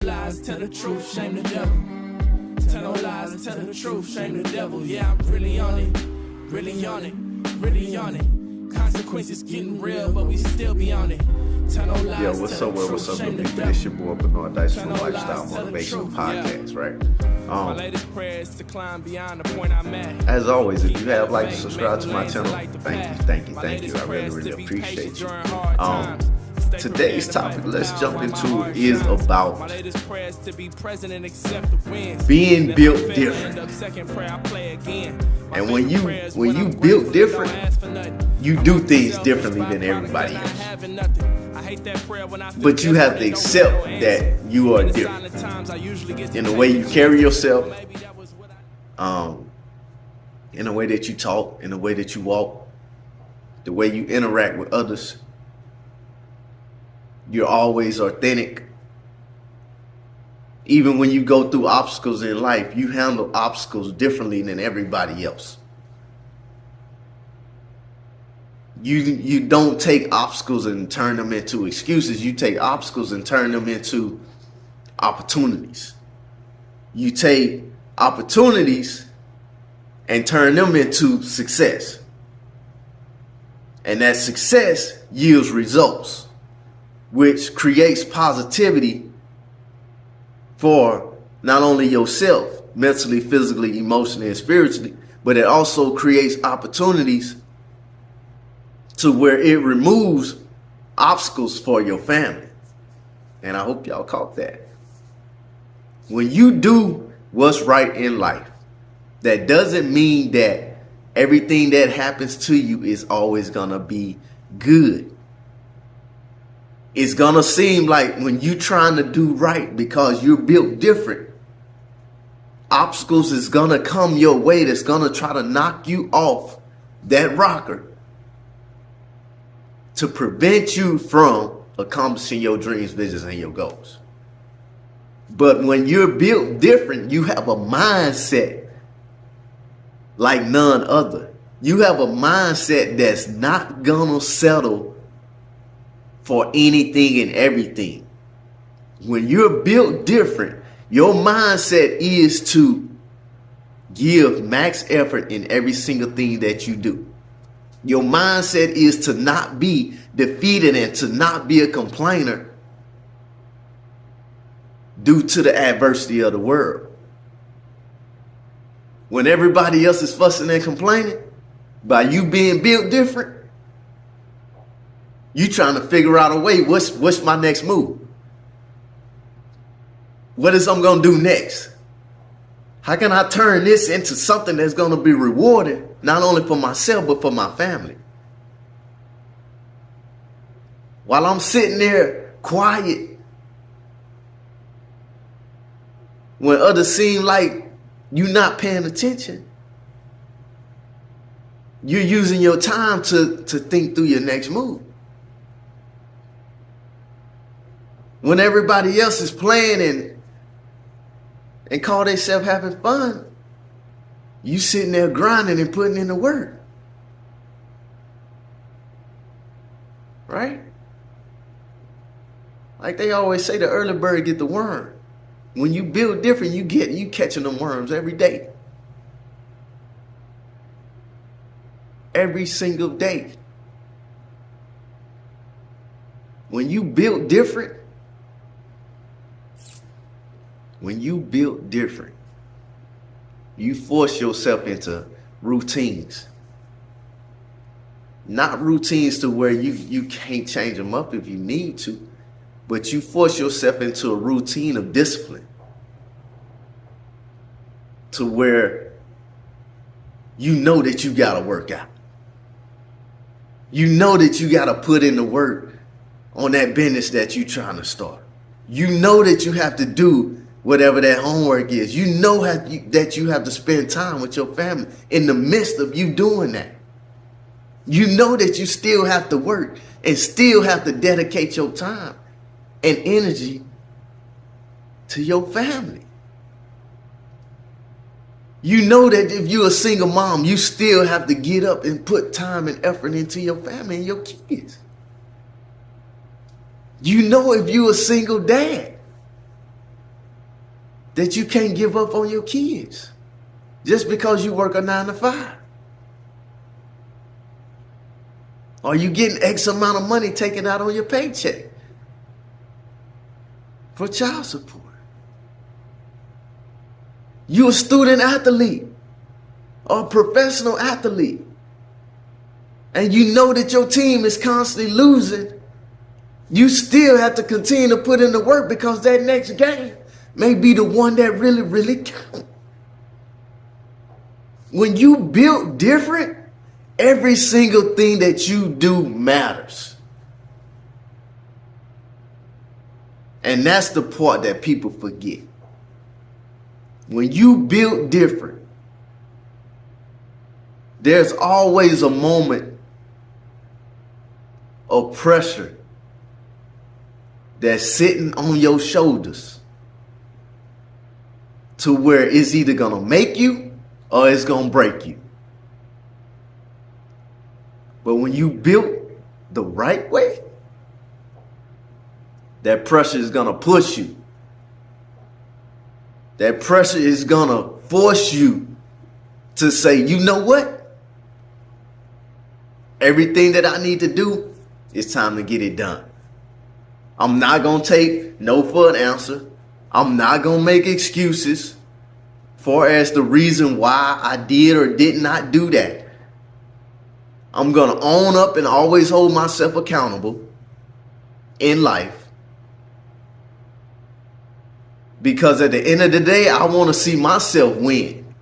Lies, tell the truth, shame the devil. Tell no lies, tell the truth, shame the devil. Yeah, I'm really on it, really on it, really on it. Consequences getting real, but we still be on it. Tell no lies, Yo, what's up, what's up, good people? It's your boy Bernard Dice from Lifestyle Motivational Podcast, right? My latest prayer is to climb beyond the point I'm at. As always, if you have liked and subscribed to my channel, thank you. I really appreciate you. Today's topic, let's jump into, is about being built different. And when you built different, you do things differently than everybody else. But you have to accept that you are different in the way you carry yourself, in the way that you talk, in the way that you walk, the way you interact with others. You're always authentic. Even when you go through obstacles in life, you handle obstacles differently than everybody else. You don't take obstacles and turn them into excuses. You take obstacles and turn them into opportunities. You take opportunities and turn them into success. And that success yields results, which creates positivity for not only yourself, mentally, physically, emotionally, and spiritually, but it also creates opportunities to where it removes obstacles for your family. And I hope y'all caught that. When you do what's right in life, that doesn't mean that everything that happens to you is always gonna be good. It's gonna seem like when you're trying to do right because you're built different, obstacles is gonna come your way that's gonna try to knock you off that rocker to prevent you from accomplishing your dreams, visions, and your goals. But when you're built different, you have a mindset like none other. You have a mindset that's not gonna settle for anything and everything. When you're built different, your mindset is to give max effort in every single thing that you do. Your mindset is to not be defeated and to not be a complainer due to the adversity of the world. When everybody else is fussing and complaining, by you being built different, you trying to figure out a way, what's my next move? What is I'm going to do next? How can I turn this into something that's going to be rewarded, not only for myself, but for my family? While I'm sitting there quiet, when others seem like you're not paying attention, you're using your time to think through your next move. When everybody else is playing and call themselves having fun, you sitting there grinding and putting in the work. Right? Like they always say, the early bird get the worm. When you build different, you catching them worms every day. Every single day. When you build different, you force yourself into routines. Not routines to where you can't change them up if you need to, but you force yourself into a routine of discipline to where you know that you got to work out. You know that you got to put in the work on that business that you're trying to start. You know that you have to do whatever that homework is. You know that you have to spend time with your family in the midst of you doing that. You know that you still have to work and still have to dedicate your time and energy to your family. You know that if you're a single mom, you still have to get up and put time and effort into your family and your kids. You know if you're a single dad, that you can't give up on your kids just because you work a 9 to 5. Or you getting X amount of money taken out on your paycheck for child support. You a student athlete or a professional athlete, and you know that your team is constantly losing. You still have to continue to put in the work because that next game may be the one that really, really counts. When you build different, every single thing that you do matters. And that's the part that people forget. When you build different, there's always a moment of pressure that's sitting on your shoulders to where it's either going to make you or it's going to break you. But when you built the right way, that pressure is going to push you. That pressure is going to force you to say, you know what? Everything that I need to do, it's time to get it done. I'm not going to take no for an answer. I'm not going to make excuses for as the reason why I did or did not do that. I'm going to own up and always hold myself accountable in life. Because at the end of the day, I want to see myself win.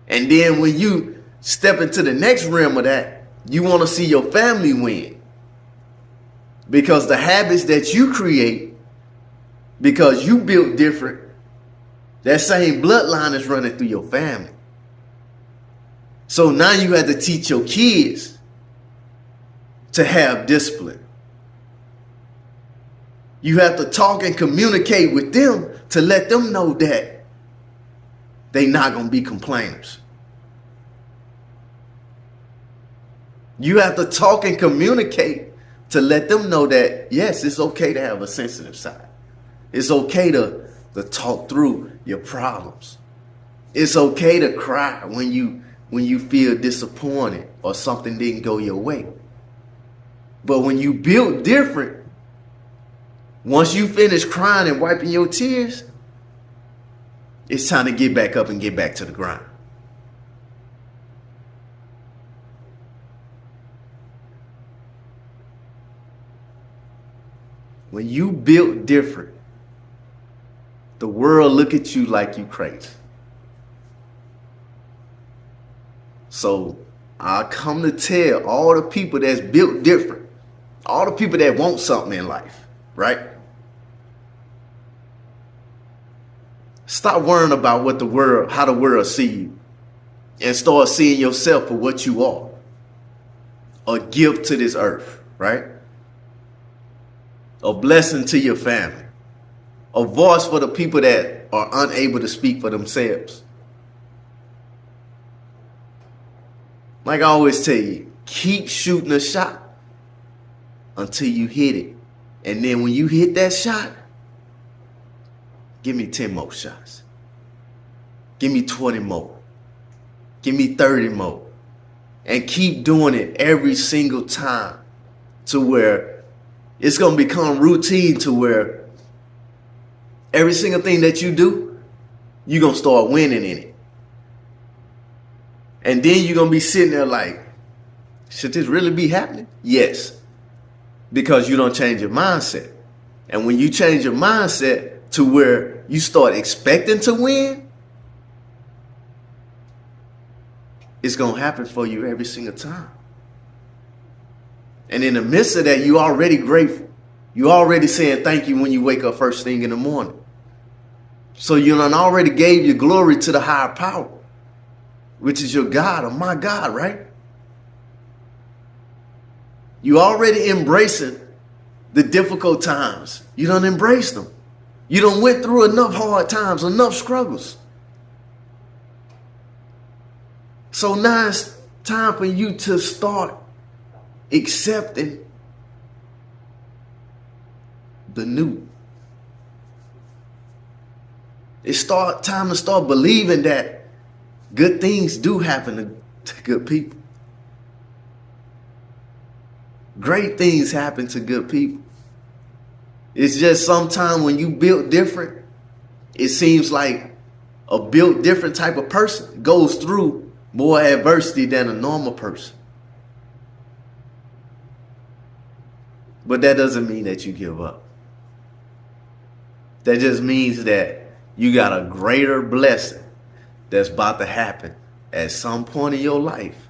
And then when you step into the next realm of that, you want to see your family win. Because the habits that you create, because you built different, that same bloodline is running through your family. So now you have to teach your kids to have discipline. You have to talk and communicate with them to let them know that they're not going to be complainers. You have to talk and communicate to let them know that, yes, it's okay to have a sensitive side. It's okay to talk through your problems. It's okay to cry when you feel disappointed or something didn't go your way. But when you build different, once you finish crying and wiping your tears, it's time to get back up and get back to the grind. When you build different, the world look at you like you crazy. So I come to tell all the people that's built different, all the people that want something in life, right? Stop worrying about how the world see you, and start seeing yourself for what you are. A gift to this earth, right? A blessing to your family. A voice for the people that are unable to speak for themselves. Like I always tell you, keep shooting a shot until you hit it. And then when you hit that shot, give me 10 more shots. Give me 20 more. Give me 30 more. And keep doing it every single time to where it's going to become routine, to where every single thing that you do, you're going to start winning in it. And then you're going to be sitting there like, should this really be happening? Yes. Because you don't change your mindset. And when you change your mindset to where you start expecting to win, it's going to happen for you every single time. And in the midst of that, you're already grateful. You're already saying thank you when you wake up first thing in the morning. So you done already gave your glory to the higher power, which is your God or my God, right? You already embracing the difficult times. You done embraced them. You done went through enough hard times, enough struggles. So now it's time for you to start accepting the new. It's time to start believing that good things do happen to good people. Great things happen to good people. It's just sometimes when you built different, it seems like a built different type of person goes through more adversity than a normal person. But that doesn't mean that you give up. That just means that you got a greater blessing that's about to happen at some point in your life,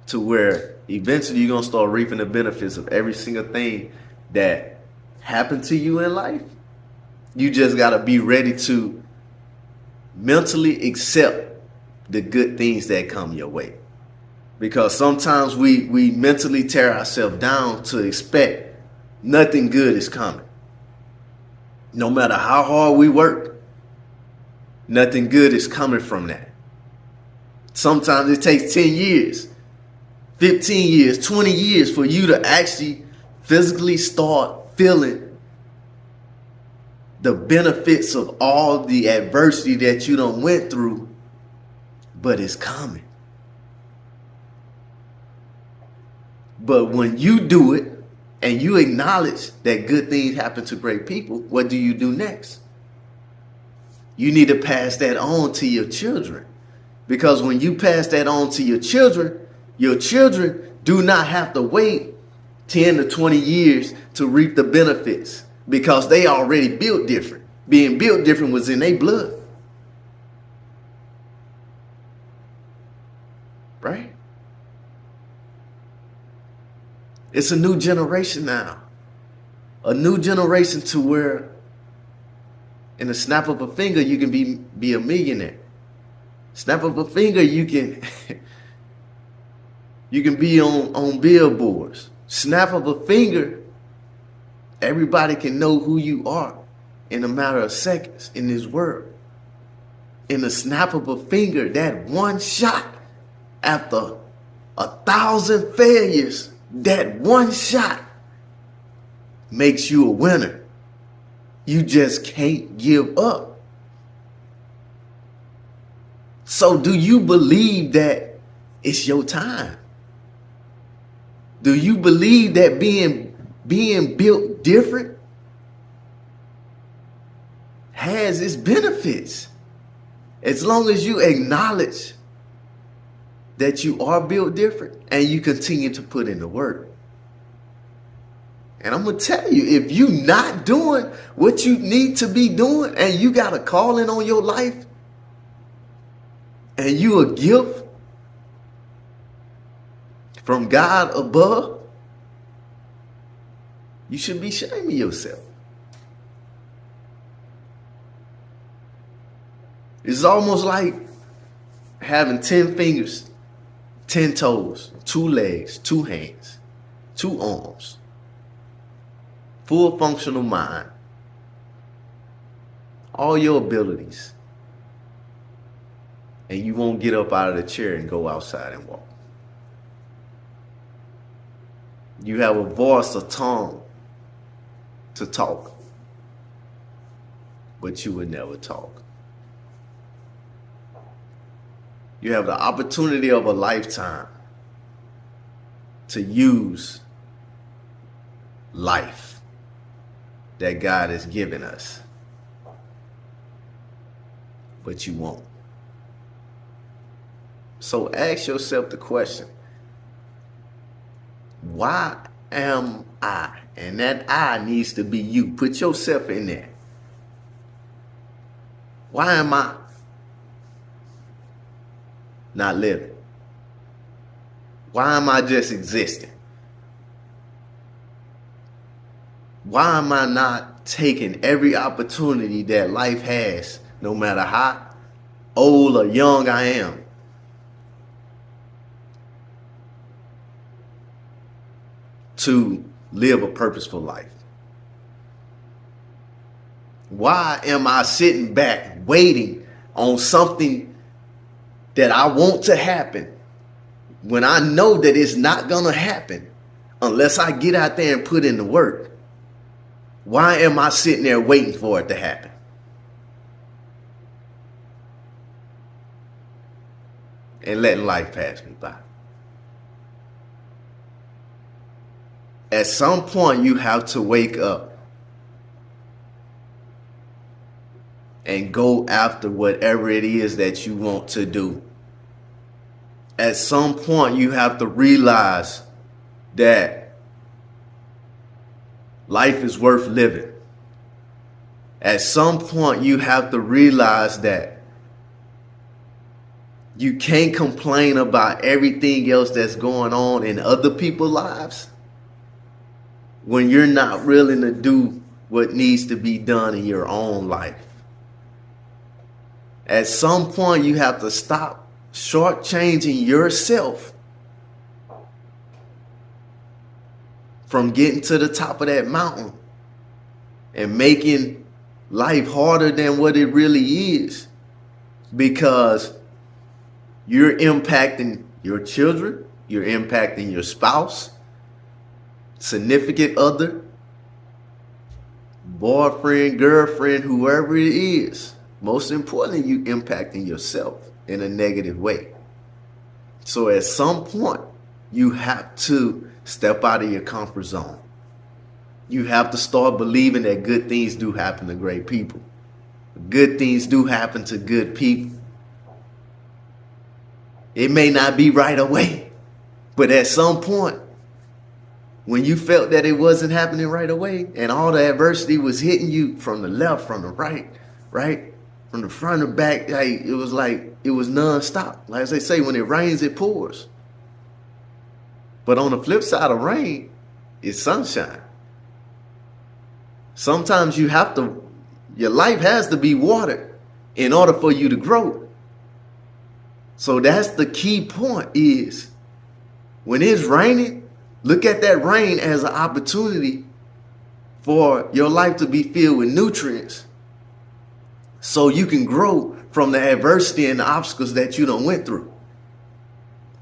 to where eventually you're going to start reaping the benefits of every single thing that happened to you in life. You just got to be ready to mentally accept the good things that come your way. Because sometimes we mentally tear ourselves down to expect nothing good is coming. No matter how hard we work, nothing good is coming from that. Sometimes it takes 10 years, 15 years, 20 years for you to actually physically start feeling the benefits of all the adversity that you done went through, but it's coming. But when you do it and you acknowledge that good things happen to great people, what do you do next? You need to pass that on to your children. Because when you pass that on to your children do not have to wait 10 to 20 years to reap the benefits, because they already built different. Being built different was in their blood. Right? It's a new generation now. A new generation to where in the snap of a finger you can be a millionaire. Snap of a finger you can be on billboards. Snap of a finger, everybody can know who you are in a matter of seconds in this world. In the snap of a finger, that one shot after 1,000 failures, that one shot makes you a winner. You just can't give up. So do you believe that it's your time? Do you believe that being built different has its benefits? As long as you acknowledge that you are built different and you continue to put in the work. And I'm going to tell you, if you not doing what you need to be doing and you got a calling on your life and you a gift from God above, you should be shaming yourself. It's almost like having 10 fingers, 10 toes, 2 legs, 2 hands, 2 arms, full functional mind, all your abilities, and you won't get up out of the chair and go outside and walk. You have a voice, a tongue to talk, but you would never talk. You have the opportunity of a lifetime to use life that God has given us, but you won't. So ask yourself the question, why am I? And that I needs to be you. Put yourself in there. Why am I not living? Why am I just existing? Why am I not taking every opportunity that life has, no matter how old or young I am? To live a purposeful life? Why am I sitting back waiting on something that I want to happen when I know that it's not going to happen unless I get out there and put in the work? Why am I sitting there waiting for it to happen? and letting life pass me by. At some point, you have to wake up and go after whatever it is that you want to do. At some point, you have to realize that life is worth living. At some point, you have to realize that you can't complain about everything else that's going on in other people's lives when you're not willing to do what needs to be done in your own life. At some point, you have to stop shortchanging yourself from getting to the top of that mountain and making life harder than what it really is, because you're impacting your children, you're impacting your spouse, significant other, boyfriend, girlfriend, whoever it is. Most importantly, you impacting yourself in a negative way. So at some point, you have to step out of your comfort zone. You have to start believing that good things do happen to great people. Good things do happen to good people. It may not be right away, but at some point, when you felt that it wasn't happening right away and all the adversity was hitting you from the left, from the right, from the front and back, like it was nonstop. Like as they say, when it rains, it pours. But on the flip side of rain, it's sunshine. Sometimes your life has to be watered in order for you to grow. So that's the key point, is when it's raining, look at that rain as an opportunity for your life to be filled with nutrients so you can grow from the adversity and the obstacles that you done went through.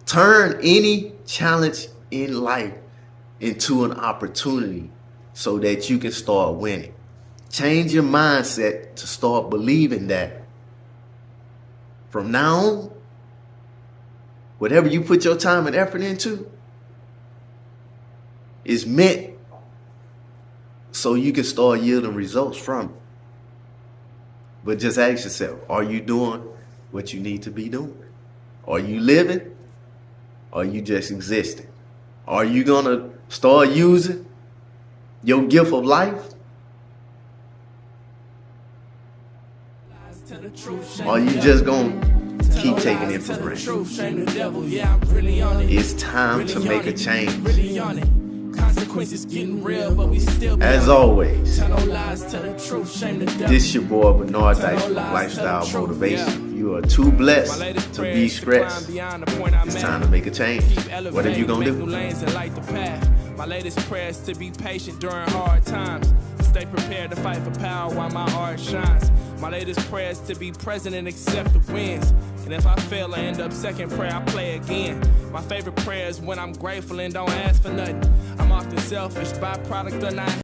Turn any challenge in life into an opportunity so that you can start winning. Change your mindset to start believing that from now on, whatever you put your time and effort into is meant so you can start yielding results from it. But just ask yourself, are you doing what you need to be doing? Are you living? Or are you just existing? Are you going to start using your gift of life? Or are you just going to keep taking it for granted? It's time to make a change. Consequences getting real, but we still as always, tell no lies, tell the truth, shame the devil. This your boy Bernard Dice from Lifestyle Motivation. You are too blessed to be stressed. It's time to make a change. What are you gonna do? My latest prayers to be patient during hard times. Stay prepared to fight for power while my art shines. My latest prayer is to be present and accept the wins. And if I fail, I end up second prayer, I play again. My favorite prayer is when I'm grateful and don't ask for nothing. I'm often selfish, byproduct or not.